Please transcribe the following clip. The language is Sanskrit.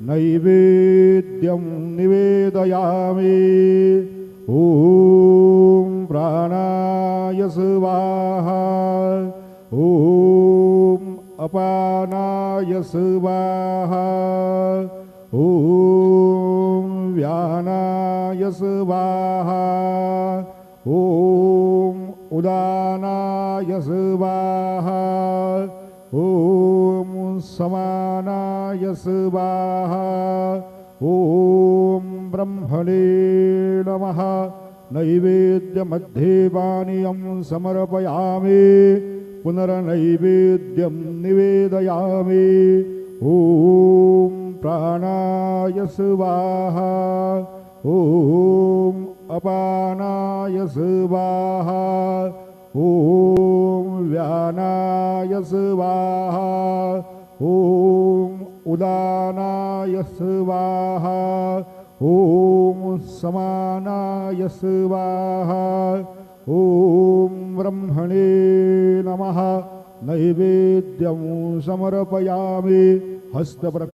नैवेद्यं निवेदयामि। ॐ प्राणाय स्वाहा। ॐ अपानाय स्वाहा। ॐ व्यानाय स्वाहा। ॐ उदानाय स्वाहा। ॐ समानाय स्वाहा। ॐ ब्रह्मणे नमः। नैवेद्यमध्ये पानीयं समर्पयामि। पुनर्नैवेद्यं निवेदयामि। ॐ प्राणाय स्वाहा। ॐ अपानाय स्वाहा। ॐ व्यानाय स्वाहा। ॐ उदानाय स्वाहा। ॐ समानाय स्वाहा। ॐ ब्रह्मणे नमः। नैवेद्यं समर्पयामि। हस्तप्र